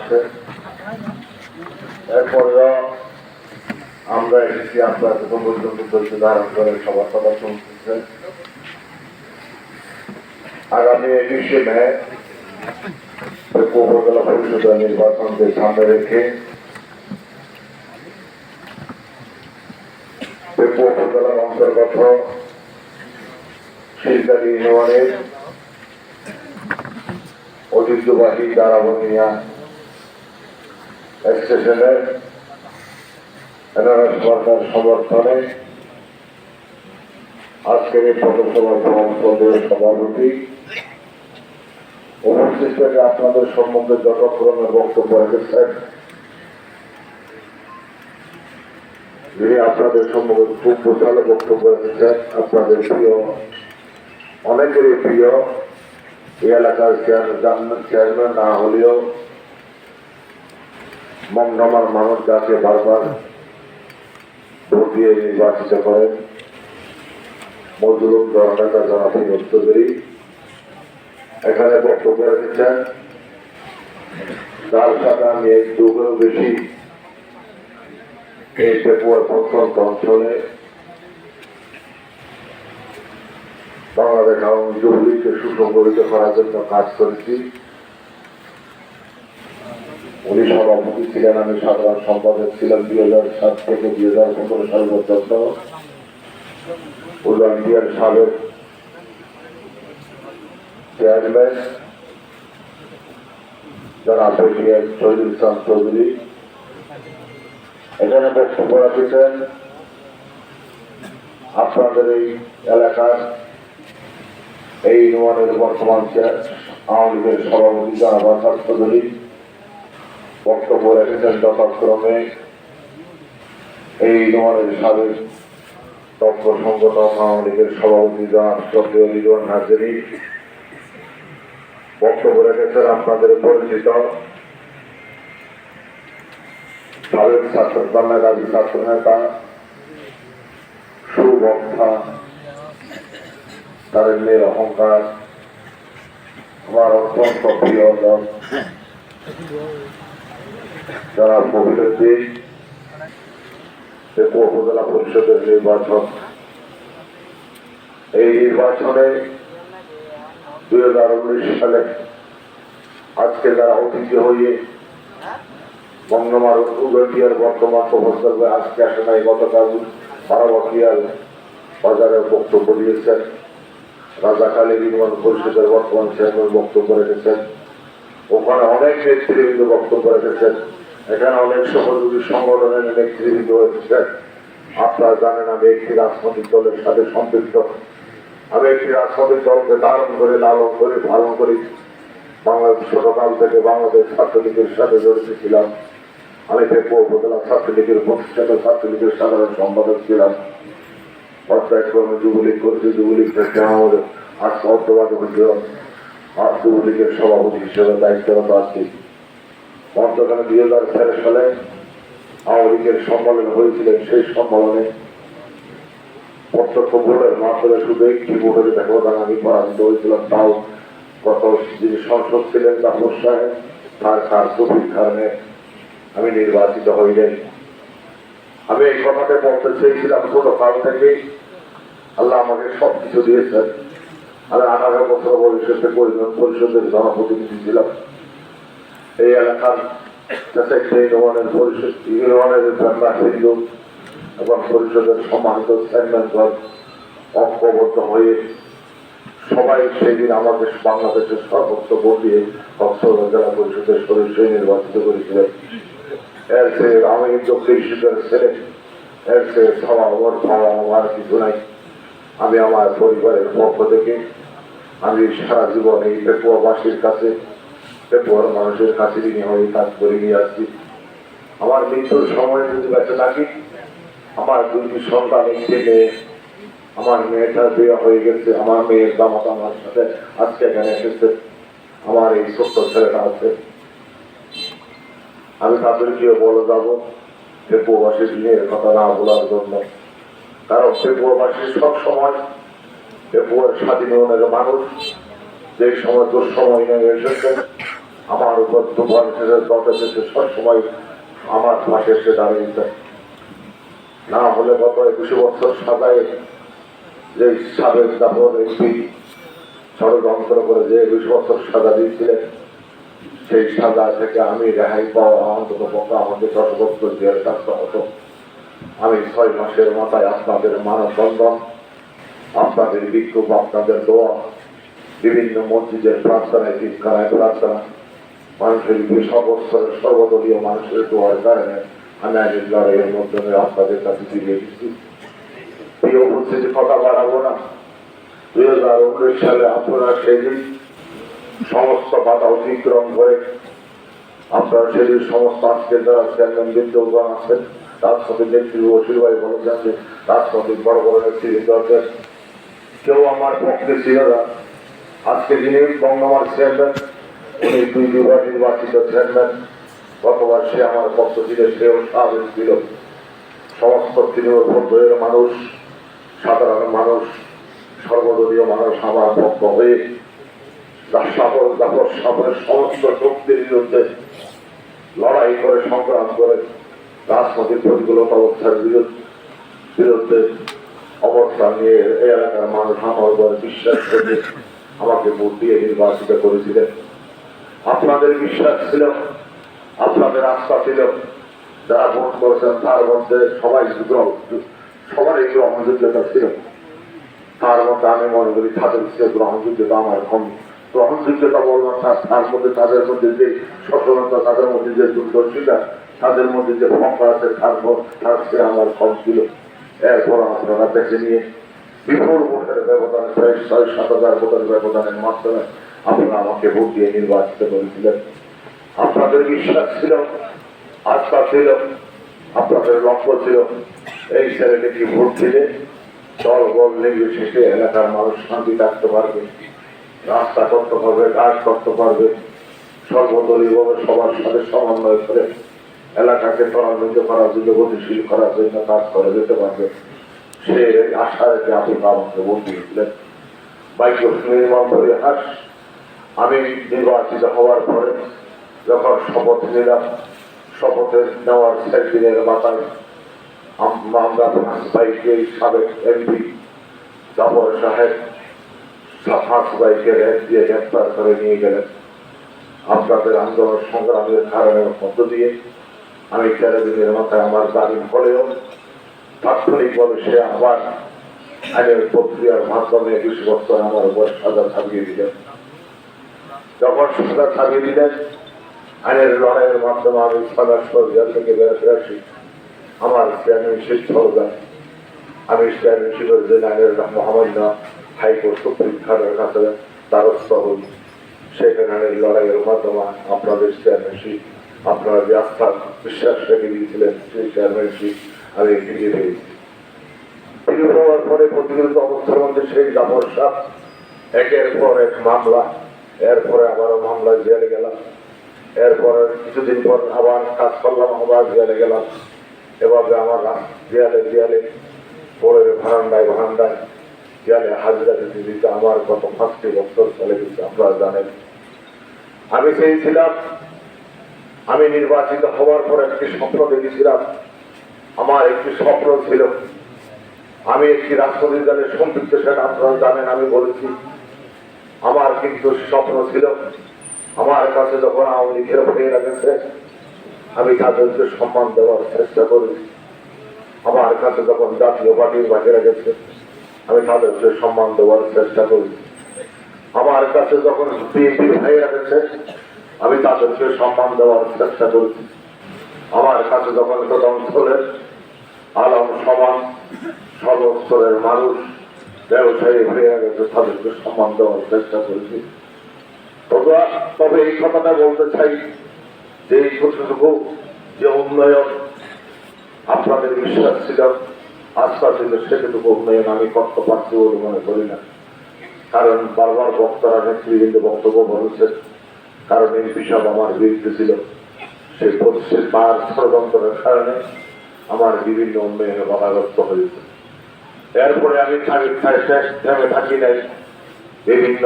আসছে। এরপরেও আমরা এসেছি আপনার প্রথম পর্যন্ত চলছে ধারণ করে সবার কথা শুনতেছে। আগামী 21শে মে উপজেলা পরিষদের নির্বাচনকে সামনে রেখে উপজেলার অন্তর্গত শিলকালী ইউনিয়নের ঐতিহ্যবাহী দারাবনিয়া স্টেশনের এনআরএস সরকার সমর্থনে আজকের এই পৌরসভা পরিষদের সভাপতি উপস্থিত থেকে আপনাদের সম্বন্ধে যথাক্রমে বক্তব্য রেখেছেন। যিনি আপনাদের সম্বন্ধে খুব বিশাল বক্তব্য রেখেছেন, আপনাদের প্রিয়, অনেকেরই প্রিয়, এই এলাকার চেয়ারম্যান না হলেও মংডমার মানুষ যাকে বারবার ভোট দিয়ে নির্বাচিত করেন, মজলুম জননেতা জনাব চৌধুরী এখানে বক্তব্য রেখেছেন। তার সাথে আমি এই যুগেও বেশি এই পেপুয়ার প্রত্যন্ত অঞ্চলে বাংলাদেশ আওয়ামী লীগকে সুসংগঠিত করার জন্য কাজ করেছি। উনি সভাপতি ছিলেন, আমি সাধারণ সম্পাদক ছিলাম 2007 থেকে 2015 সাল পর্যন্ত। উল্লান্ডিয়ার সাবেক চেয়ারম্যান জনাব শহীদুল ইসলাম চৌধুরী এখানে বক্তব্য রাখেছেন। আপনাদের এই এলাকার এই ইউনিয়নের বর্তমান আওয়ামী লীগের সভাপতি জনাব আসাদ চৌধুরী বক্তব্য রেখেছেন। যথাক্রমে এই ইউনিয়নের সাবেক তথ্য সংগঠন আওয়ামী লীগের সভাপতি জনাব চক্রীয় রিজওয়ান হাজারী বক্তব্য রেখেছেন। আপনাদের পরিচিত সাবেক ছাত্রগাজী ছাত্র নেতা সুবক্তা, তার মেয়ের অহংকার, আমার অত্যন্ত প্রিয় জনাব কবিরুদ্দিন উপজেলা পরিষদের নির্বাচন। এই নির্বাচনে 2019 সালে আজকে যারা ঐতিহ্য হয়ে বঙ্গমার উদয়টিয়ার বর্তমান প্রফেসর আজকে আসে নাই, গতকাল বারাবাকিয়ার বাজারে বক্তব্য দিয়েছেন। রাজাখালী ইউনিয়ন পরিষদের বর্তমান চেয়ারম্যান বক্তব্য রেখেছেন। ওখানে অনেক নেতৃবৃন্দ বক্তব্য রেখেছেন। এখানে অনেক সহযোগী সংগঠনের নেতৃবৃন্দ এসেছেন। আপনারা জানেন আমি একটি রাজনৈতিক দলের সাথে সম্পৃক্ত। আমি একটি রাজনৈতিক দলকে ধারণ করে লালন করে পালন করি। বাংলাদেশ ছোটকাল থেকে বাংলাদেশ ছাত্রলীগের সাথে জড়িত ছিলাম। আমি পেপুয়া উপজেলা ছাত্রলীগের প্রতিষ্ঠাতা ছাত্রলীগের সাধারণ সম্পাদক ছিলাম। পর্যায়ক্রমে যুবলীগ করেছি, যুবলীগ থেকে আমাদের অর্থবাদ হয়েছিল, আর যুবলীগের সভাপতি হিসেবে দায়িত্বরত আছি। মধ্যখানে 2013 সালে আওয়ামী লীগের সম্মেলন হয়েছিল। সেই সম্মেলনে প্রত্যক্ষ ভোটের মাধ্যমে শুধু একটি ভোটের ব্যবধান আমি পরাজিত হয়েছিলাম। তাও গত যিনি সংসদ ছিলেন জাফর সাহেব তার কার্যকরীর কারণে আমি নির্বাচিত হইলেন। আমি এই কথাটা বলতে চেয়েছিলাম, ছোটকাল থেকে আল্লাহ আমাকে সবকিছু দিয়েছেন। আমি 18 বছর বয়সে পরিষদের জনপ্রতিনিধি ছিলাম। এই এলাকার ইউনিয়নের পরিষদ ইউনিয়নের এবং পরিষদের সম্মানিত চেয়ারম্যানগণ ঐক্যবদ্ধ হয়ে সবাই সেই দিন আমাকে বাংলাদেশের সর্বোচ্চ ভোট দিয়ে কক্সবাজার জেলা পরিষদের সদস্য নির্বাচিত করেছিলেন। এর চেয়ে আমি দক্ষিণের ছেলে, এর চেয়ে সভা আমার কিছু নাই। আমি আমার পরিবারের পক্ষ থেকে আমি সারা জীবন এই পেপুয়াবাসীর কাছে, পেপুয়ার মানুষের কাছে ঋণী হয়ে কাজ করে নিয়ে আসছি। আমার মৃত্যুর সময় যদি বেঁচে থাকি, আমার 2টি সন্তান, একটি মেয়ে, আমার মেয়েটা বিয়ে হয়ে গেছে। আমার মেয়ের দামাত আমার সাথে আজকে এখানে এসেছে। আমার এই ছোট্ট ছেলেটা আছে। আমি তাদেরকেও বলে যাবো পেপুয়াবাসীর মেয়ের কথা না বলার জন্য। কারণ পেপুয়াবাসী সব সময় পেপুয়ার স্বাধীন মানুষ যে সময় দুঃসময় নিয়ে এসেছে আমার উপর তুফান শেষে দরজা শেষে সবসময় আমার পাশে এসে দাঁড়িয়েছে। না হলে গত 21 বছর সাজায় যে সাবেক জাফর এমপি ষড়যন্ত্র করে যে 21 বছর সাজা দিয়েছিলেন, সেই সাজা থেকে আমি রেহাই পাওয়া অন্তত পক্ষে আমাদের 10 বছর জেল থাকতে হতো। আমি 6 মাসের মাথায় আপনাদের মানববন্ধন, আপনাদের বিক্ষোভ, আপনাদের দোয়া, বিভিন্ন মসজিদের প্রার্থনায়, তিনখানায় প্রার্থনা, মানুষের সর্বস্তরের সর্বদলীয় মানুষের দোয়ার কারণে আমি আইনের লড়াইয়ের মাধ্যমে আপনাদের কাছে ফিরে এসেছি। প্রিয় উপস্থিতি, কথা বাড়াবো না। 2019 সালে আপনারা সেদিন সমস্ত বাধা অতিক্রম করে আপনারা সেদিন সমস্ত আজকের যারা চেয়ারম্যান বৃন্দগণ আছেন, রাজনৈতিক নেতৃত্ব বশির ভাই বলেছেন যে রাজনৈতিক বড় বড় নেতৃত্ব আছেন, কেউ আমার পক্ষে ছিল না। আজকে যিনি বঙ্গমার চেয়ারম্যান, উনি 2 দুবার নির্বাচিত চেয়ারম্যান। গতবার সে আমার পক্ষ ছিল, সেও স্বাভাবিক ছিল। সমস্ত তৃণমূল পর্যায়ের মানুষ, সাধারণ মানুষ, সর্বদলীয় মানুষ আমার পক্ষ হয়ে সমস্ত শক্তির বিরুদ্ধে লড়াই করে, সংগ্রাম করে, রাজনৈতিক প্রতিকূলতা অবস্থার বিরুদ্ধে অবস্থান নিয়ে এই এলাকার মানুষ আমার উপর বিশ্বাস করে আমাকে ভোট দিয়ে নির্বাচিত করেছিলেন। আপনাদের বিশ্বাস ছিল, আপনাদের আস্থা ছিল, যারা ভোট করেছেন তার মধ্যে সবারই গ্রহণযোগ্যতা ছিল। তার মধ্যে আমি মনে করি তাদের গ্রহণযোগ্যতা আমার কম। গ্রহণযোগ্যতা বলবো তার মধ্যে তাদের মধ্যে যে সফলতা, তাদের মধ্যে যে দূরদর্শিতা, তাদের মধ্যে যে ক্ষমতা আছে তার চেয়ে আমার কম ছিল। এরপর আপনারা দেখে নিয়ে বিপুল ভোটের ব্যবধানে, প্রায় 6-7 হাজার ভোটের ব্যবধানের মাধ্যমে আপনারা আমাকে ভোট দিয়ে নির্বাচিত করেছিলেন। আপনাদের বিশ্বাস ছিল, আস্থা ছিল, আপনাদের লক্ষ্য ছিল এই ছেলেটিকে ভোট দিলে দল বল নির্বিশেষে এলাকার মানুষ শান্তি থাকতে পারবে, রাস্তা করতে পারবে, কাজ করতে পারবে, সর্বদলীয়ভাবে সবার সাথে সমন্বয় করে এলাকাকে ত্বরান্বিত করার জন্য, গতিশীল করার জন্য কাজ করে যেতে পারবে। সে আশা রেখে আপনারা আমাকে ভোট দিয়েছিলেন। বাইক নির্মাণ পরিহাস আমি নির্বাচিত হওয়ার পরে যখন শপথ নিলাম, শপথের নেওয়ার 6 দিনের মাথায় আমরা ভাইকে সাবেক এমপি জাফর সাহেব ভাইকে রেড দিয়ে গ্রেপ্তার করে নিয়ে গেলেন। আপনাদের আন্দোলন সংগ্রামের কারণের মধ্য দিয়ে আমি 13 দিনের মাথায় আমার দাবি হলেও তাৎক্ষণিকভাবে সে আবার আইনের প্রক্রিয়ার মাধ্যমে 20 বছর আমার উপর সাজা ছাপিয়ে দিলেন। যখন সাজা ছাপিয়ে দিলেন, আইনের লড়াইয়ের মাধ্যমে আমি 6 মাস পর জেল থেকে বেরোতে আসি। আমার চেয়ারম্যানশিপ সরকার, আমি চেয়ারম্যানশিপের জন্য আইনের মহামান্য হাইকোর্ট সুপ্রিম কোর্টের কাছে দ্বারস্থ হই। সেখানে আইনের লড়াইয়ের মাধ্যমে আপনাদের চেয়ারম্যানশিপ, আপনারা যে আস্থা বিশ্বাস রেখে দিয়েছিলেন, সেই চেয়ারম্যানশিপ আমি ফিরিয়ে পেয়েছি। ফিরে পাওয়ার পরে প্রতিনিধিত্ব অবস্থার মধ্যে সেই জাফর সাহেব একের পর এক মামলা, এরপরে আবারও মামলায় জেলে গেলাম। এরপরে কিছুদিন পর আবার কাজ করলাম, আবার জেলে গেলাম। এভাবে আমার জেলে পরের ভারান্ডায় জেলে হাজিরা দিতে দিতে আমার গত 5টি বছর চলে গেছে। আপনারা জানেন, আমি চেয়েছিলাম, আমি নির্বাচিত হওয়ার পর একটি স্বপ্ন দেখেছিলাম। আমার একটি স্বপ্ন ছিল আমি একটি রাজনৈতিক দলের সম্পৃক্ত, সেটা আপনারা জানেন, আমি বলেছি। আমার কিন্তু স্বপ্ন ছিল, আমার কাছে যখন আওয়ামী লীগের ভাইয়েরা গেছে, আমি তাদেরকে সম্মান দেওয়ার চেষ্টা করি। আমার কাছে যখন জাতীয় পার্টির ভাইয়েরা গেছে, আমি তাদেরকে সম্মান দেওয়ার চেষ্টা করি। আমার কাছে যখন বিএনপির ভাইয়েরা গেছে, আমি তাদেরকে সম্মান দেওয়ার চেষ্টা করেছি। আমার কাছে যখন অঞ্চলের আলম সমাজ, সর্বস্তরের মানুষ, ব্যবসায়ী ভাইয়েরা গেছে, তাদেরকে সম্মান দেওয়ার চেষ্টা করেছি। তবে এই কথাটা বলতে চাই যে এই কতটুকু যে উন্নয়ন আপনাদের বিশ্বাস ছিল, আস্থা ছিল, সেটুকু উন্নয়ন আমি করতে পারছি বলে মনে করি না। কারণ বারবার বক্তারা নেতৃবৃন্দ বক্তব্য বলেছেন, কারণ এই বিষয় আমার বিরুদ্ধে ছিল। সে তার ষড়যন্ত্রের কারণে আমার বিভিন্ন উন্নয়নে বাধাগ্রস্ত হয়েছে। এরপরে আমি থেমে থাকি নাই, বিভিন্ন